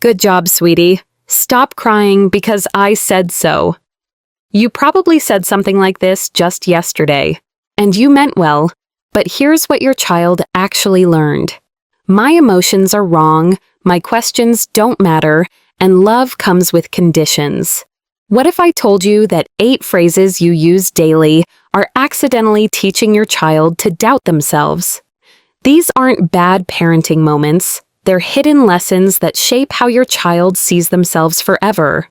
Good job, sweetie. Stop crying because I said so. You probably said something like this just yesterday, and you meant well, but here's what your child actually learned. My emotions are wrong, my questions don't matter, and love comes with conditions. What if I told you that 8 phrases you use daily are accidentally teaching your child to doubt themselves? These aren't bad parenting moments. They're hidden lessons that shape how your child sees themselves forever.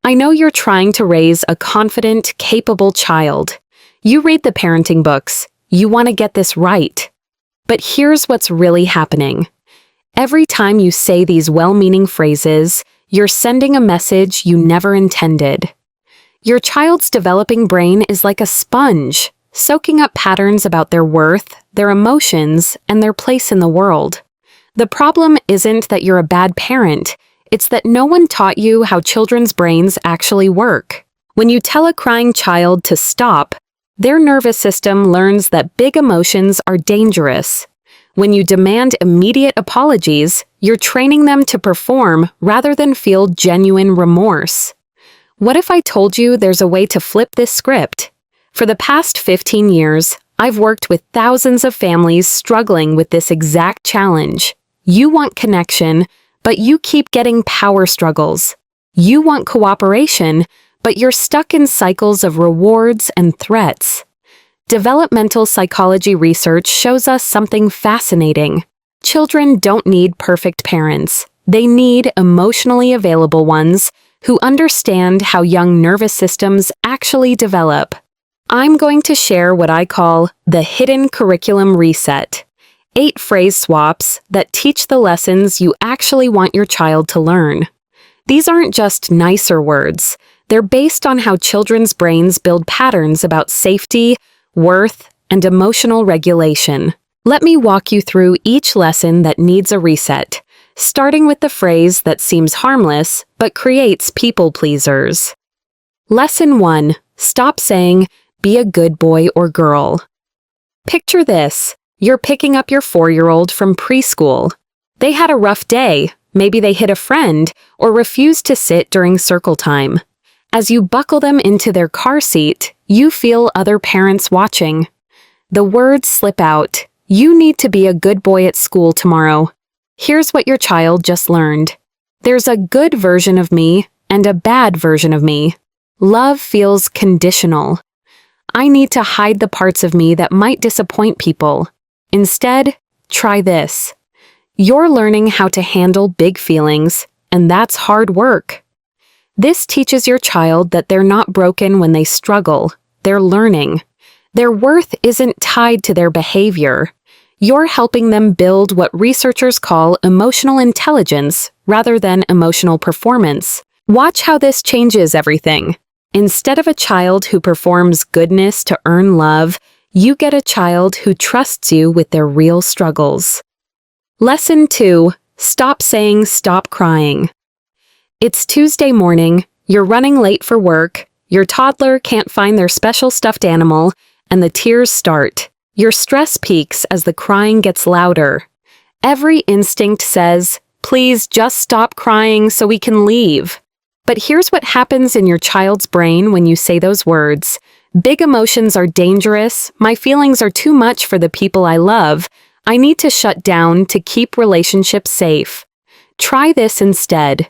I know you're trying to raise a confident, capable child. You read the parenting books. You want to get this right. But here's what's really happening. Every time you say these well-meaning phrases, you're sending a message you never intended. Your child's developing brain is like a sponge, soaking up patterns about their worth, their emotions, and their place in the world. The problem isn't that you're a bad parent, it's that no one taught you how children's brains actually work. When you tell a crying child to stop, their nervous system learns that big emotions are dangerous. When you demand immediate apologies, you're training them to perform rather than feel genuine remorse. What if I told you there's a way to flip this script? For the past 15 years, I've worked with thousands of families struggling with this exact challenge. You want connection, but you keep getting power struggles. You want cooperation, but you're stuck in cycles of rewards and threats. Developmental psychology research shows us something fascinating. Children don't need perfect parents. They need emotionally available ones who understand how young nervous systems actually develop. I'm going to share what I call the hidden curriculum reset. 8 phrase swaps that teach the lessons you actually want your child to learn. These aren't just nicer words. They're based on how children's brains build patterns about safety, worth, and emotional regulation. Let me walk you through each lesson that needs a reset, starting with the phrase that seems harmless but creates people pleasers. Lesson 1. Stop saying, "Be a good boy or girl." Picture this. You're picking up your 4-year-old from preschool. They had a rough day. Maybe they hit a friend or refused to sit during circle time. As you buckle them into their car seat, you feel other parents watching. The words slip out. You need to be a good boy at school tomorrow. Here's what your child just learned. There's a good version of me and a bad version of me. Love feels conditional. I need to hide the parts of me that might disappoint people. Instead, try this. You're learning how to handle big feelings, and that's hard work. This teaches your child that they're not broken when they struggle. They're learning. Their worth isn't tied to their behavior. You're helping them build what researchers call emotional intelligence rather than emotional performance. Watch how this changes everything. Instead of a child who performs goodness to earn love, you get a child who trusts you with their real struggles. Lesson 2. Stop saying, "Stop crying." It's Tuesday morning, you're running late for work, your toddler can't find their special stuffed animal, and the tears start. Your stress peaks as the crying gets louder. Every instinct says, "Please just stop crying so we can leave." But here's what happens in your child's brain when you say those words. Big emotions are dangerous. My feelings are too much for the people I love. I need to shut down to keep relationships safe. Try this instead.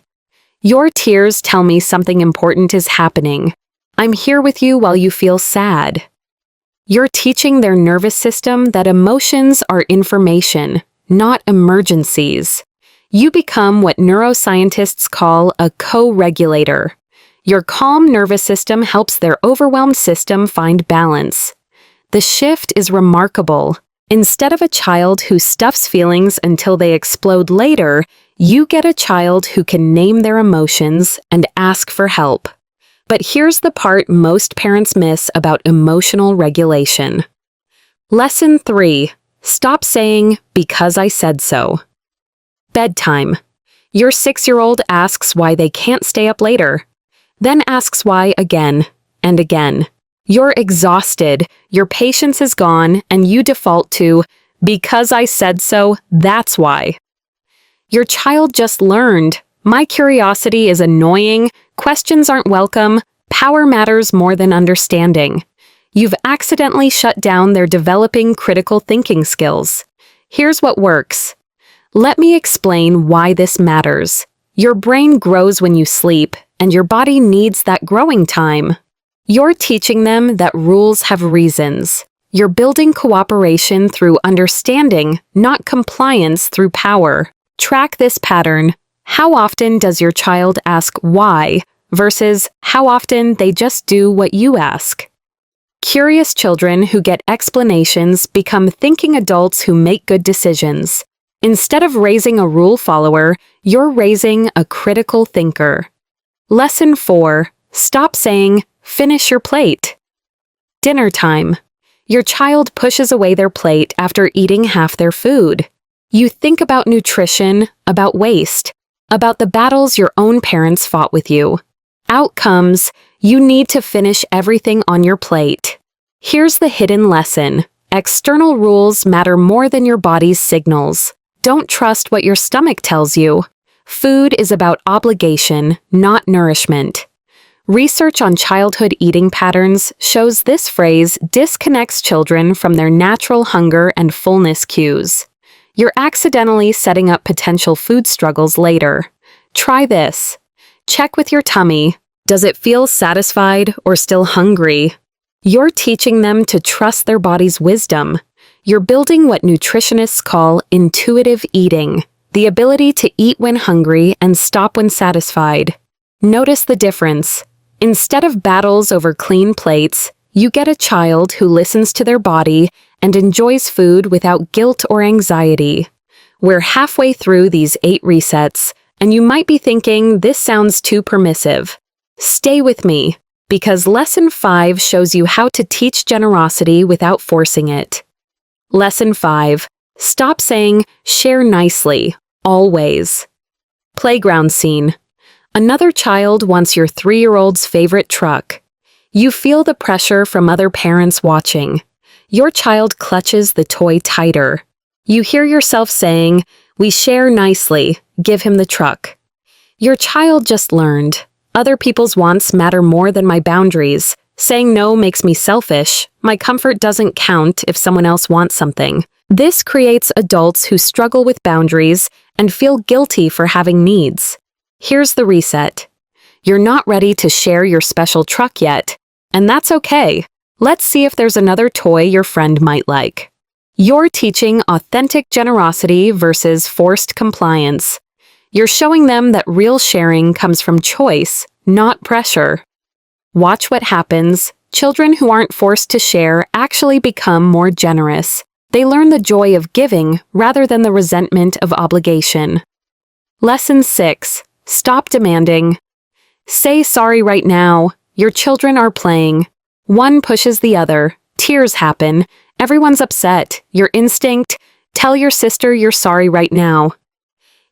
Your tears tell me something important is happening. I'm here with you while you feel sad. You're teaching their nervous system that emotions are information, not emergencies. You become what neuroscientists call a co-regulator. Your calm nervous system helps their overwhelmed system find balance. The shift is remarkable. Instead of a child who stuffs feelings until they explode later, you get a child who can name their emotions and ask for help. But here's the part most parents miss about emotional regulation. Lesson 3. Stop saying, "Because I said so." Bedtime. Your 6-year-old asks why they can't stay up later. Then asks why again and again. You're exhausted, your patience is gone, and you default to, "Because I said so, that's why." Your child just learned, My curiosity is annoying, questions aren't welcome, power matters more than understanding. You've accidentally shut down their developing critical thinking skills. Here's what works. Let me explain why this matters. Your brain grows when you sleep, and your body needs that growing time. You're teaching them that rules have reasons. You're building cooperation through understanding, not compliance through power. Track this pattern. How often does your child ask why versus how often they just do what you ask? Curious children who get explanations become thinking adults who make good decisions. Instead of raising a rule follower, you're raising a critical thinker. Lesson 4. Stop saying, "Finish your plate." Dinner time. Your child pushes away their plate after eating half their food. You think about nutrition, about waste, about the battles your own parents fought with you. Out comes, you need to finish everything on your plate. Here's the hidden lesson. External rules matter more than your body's signals. Don't trust what your stomach tells you. Food is about obligation, not nourishment. Research on childhood eating patterns shows this phrase disconnects children from their natural hunger and fullness cues. You're accidentally setting up potential food struggles later. Try this. Check with your tummy. Does it feel satisfied or still hungry? You're teaching them to trust their body's wisdom. You're building what nutritionists call intuitive eating, the ability to eat when hungry and stop when satisfied. Notice the difference. Instead of battles over clean plates, you get a child who listens to their body and enjoys food without guilt or anxiety. We're halfway through these 8 resets, and you might be thinking this sounds too permissive. Stay with me, because Lesson 5 shows you how to teach generosity without forcing it. Lesson 5. Stop saying, "Share nicely," always. Playground scene. Another child wants your 3-year-old's favorite truck. You feel the pressure from other parents watching. Your child clutches the toy tighter. You hear yourself saying, "We share nicely, give him the truck." Your child just learned, "Other people's wants matter more than my boundaries. Saying no makes me selfish. My comfort doesn't count if someone else wants something." This creates adults who struggle with boundaries and feel guilty for having needs. Here's the reset. You're not ready to share your special truck yet, and that's okay. Let's see if there's another toy your friend might like. You're teaching authentic generosity versus forced compliance. You're showing them that real sharing comes from choice, not pressure. Watch what happens. Children who aren't forced to share actually become more generous. They learn the joy of giving rather than the resentment of obligation. Lesson 6. Stop demanding. Say sorry right now. Your children are playing. One pushes the other. Tears happen. Everyone's upset. Your instinct, tell your sister you're sorry right now.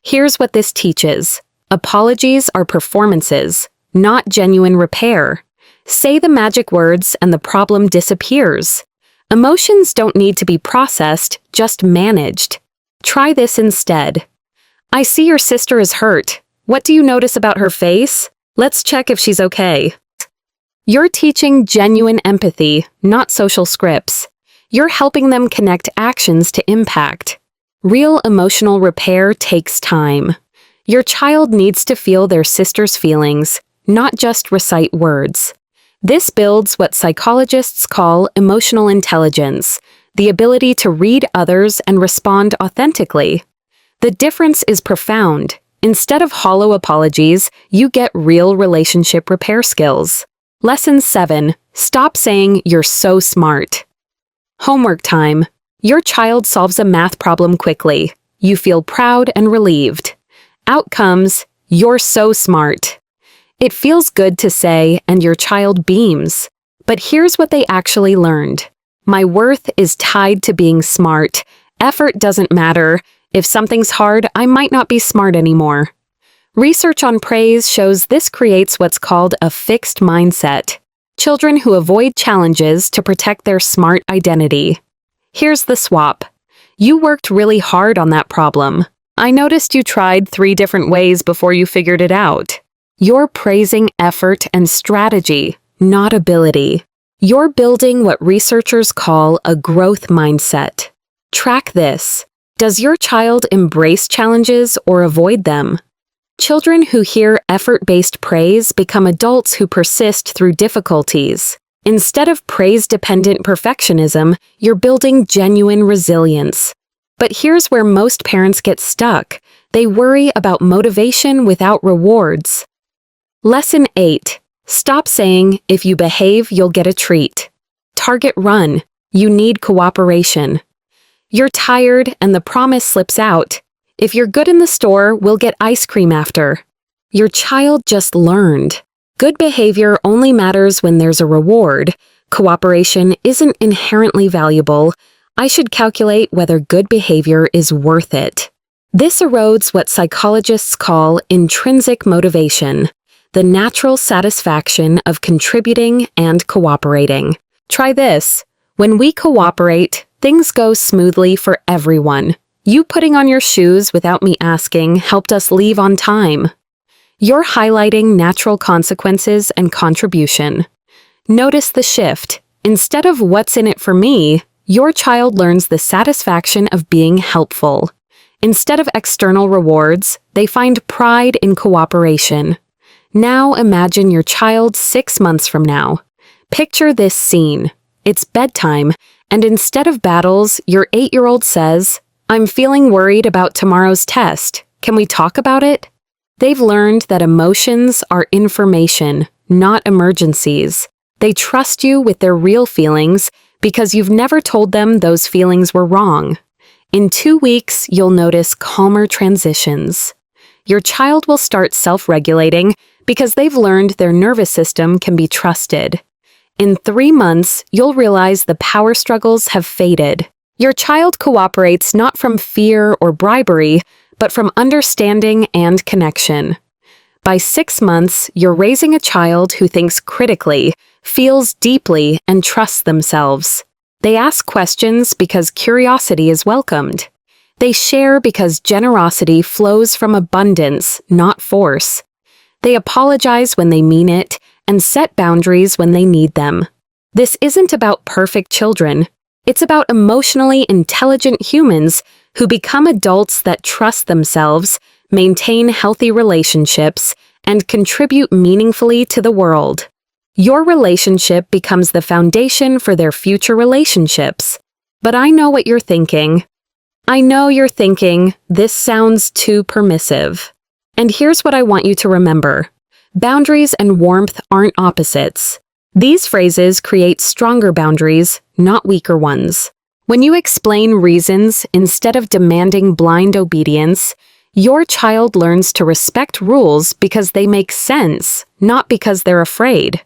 Here's what this teaches. Apologies are performances, not genuine repair. Say the magic words and the problem disappears. Emotions don't need to be processed, just managed. Try this instead. "I see your sister is hurt. What do you notice about her face? Let's check if she's okay." You're teaching genuine empathy, not social scripts. You're helping them connect actions to impact. Real emotional repair takes time. Your child needs to feel their sister's feelings, not just recite words. This builds what psychologists call emotional intelligence, the ability to read others and respond authentically. The difference is profound. Instead of hollow apologies, you get real relationship repair skills. Lesson 7. Stop saying you're so smart. Homework time. Your child solves a math problem quickly. You feel proud and relieved. Out comes, "You're so smart." It feels good to say, and your child beams. But here's what they actually learned. My worth is tied to being smart. Effort doesn't matter. If something's hard, I might not be smart anymore. Research on praise shows this creates what's called a fixed mindset. Children who avoid challenges to protect their smart identity. Here's the swap. You worked really hard on that problem. I noticed you tried 3 different ways before you figured it out. You're praising effort and strategy, not ability. You're building what researchers call a growth mindset. Track this. Does your child embrace challenges or avoid them? Children who hear effort-based praise become adults who persist through difficulties. Instead of praise-dependent perfectionism, you're building genuine resilience. But here's where most parents get stuck. They worry about motivation without rewards. Lesson 8. Stop saying, if you behave, you'll get a treat. Target run. You need cooperation. You're tired and the promise slips out. If you're good in the store, we'll get ice cream after. Your child just learned. Good behavior only matters when there's a reward. Cooperation isn't inherently valuable. I should calculate whether good behavior is worth it. This erodes what psychologists call intrinsic motivation, the natural satisfaction of contributing and cooperating. Try this. When we cooperate, things go smoothly for everyone. You putting on your shoes without me asking helped us leave on time. You're highlighting natural consequences and contribution. Notice the shift. Instead of what's in it for me, your child learns the satisfaction of being helpful. Instead of external rewards, they find pride in cooperation. Now imagine your child 6 months from now. Picture this scene. It's bedtime, and instead of battles, your 8-year-old says, "I'm feeling worried about tomorrow's test. Can we talk about it?" They've learned that emotions are information, not emergencies. They trust you with their real feelings because you've never told them those feelings were wrong. In 2 weeks, you'll notice calmer transitions. Your child will start self-regulating because they've learned their nervous system can be trusted. In 3 months, you'll realize the power struggles have faded. Your child cooperates not from fear or bribery, but from understanding and connection. By 6 months, you're raising a child who thinks critically, feels deeply, and trusts themselves. They ask questions because curiosity is welcomed. They share because generosity flows from abundance, not force. They apologize when they mean it and set boundaries when they need them. This isn't about perfect children. It's about emotionally intelligent humans who become adults that trust themselves, maintain healthy relationships, and contribute meaningfully to the world. Your relationship becomes the foundation for their future relationships. But I know what you're thinking. I know you're thinking, this sounds too permissive. And here's what I want you to remember. Boundaries and warmth aren't opposites. These phrases create stronger boundaries, not weaker ones. When you explain reasons instead of demanding blind obedience, your child learns to respect rules because they make sense, not because they're afraid.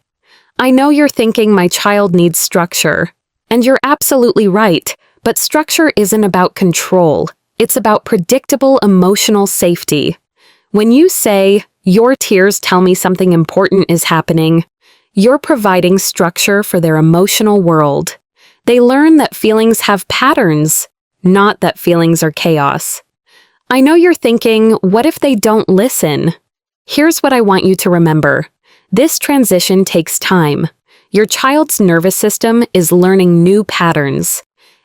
I know you're thinking my child needs structure. And you're absolutely right, but structure isn't about control. It's about predictable emotional safety. When you say, "Your tears tell me something important is happening," you're providing structure for their emotional world. They learn that feelings have patterns, not that feelings are chaos. I know you're thinking, what if they don't listen? Here's what I want you to remember. This transition takes time. Your child's nervous system is learning new patterns.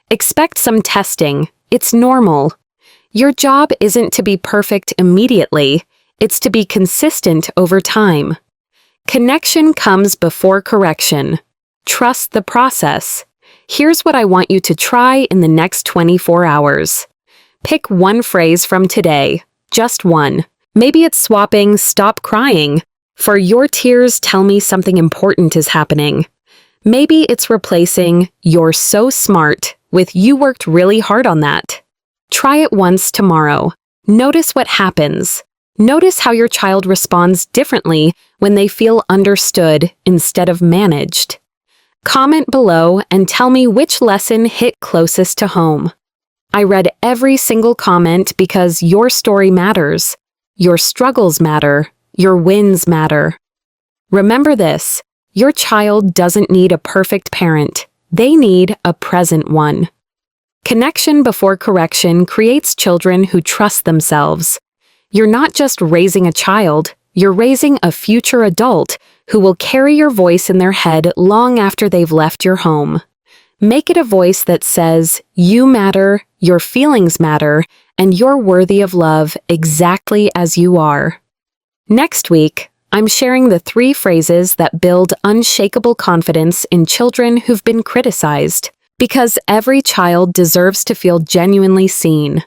Expect some testing. It's normal. Your job isn't to be perfect immediately. It's to be consistent over time. Connection comes before correction. Trust the process. Here's what I want you to try in the next 24 hours. Pick one phrase from today, just one. Maybe it's swapping "stop crying" for "your tears tell me something important is happening." Maybe it's replacing "you're so smart" with "you worked really hard on that." Try it once tomorrow. Notice what happens. Notice how your child responds differently when they feel understood instead of managed. Comment below and tell me which lesson hit closest to home. I read every single comment because your story matters. Your struggles matter. Your wins matter. Remember this, your child doesn't need a perfect parent. They need a present one. Connection before correction creates children who trust themselves. You're not just raising a child, you're raising a future adult who will carry your voice in their head long after they've left your home. Make it a voice that says, you matter, your feelings matter, and you're worthy of love exactly as you are. Next week, I'm sharing the 3 phrases that build unshakable confidence in children who've been criticized, because every child deserves to feel genuinely seen.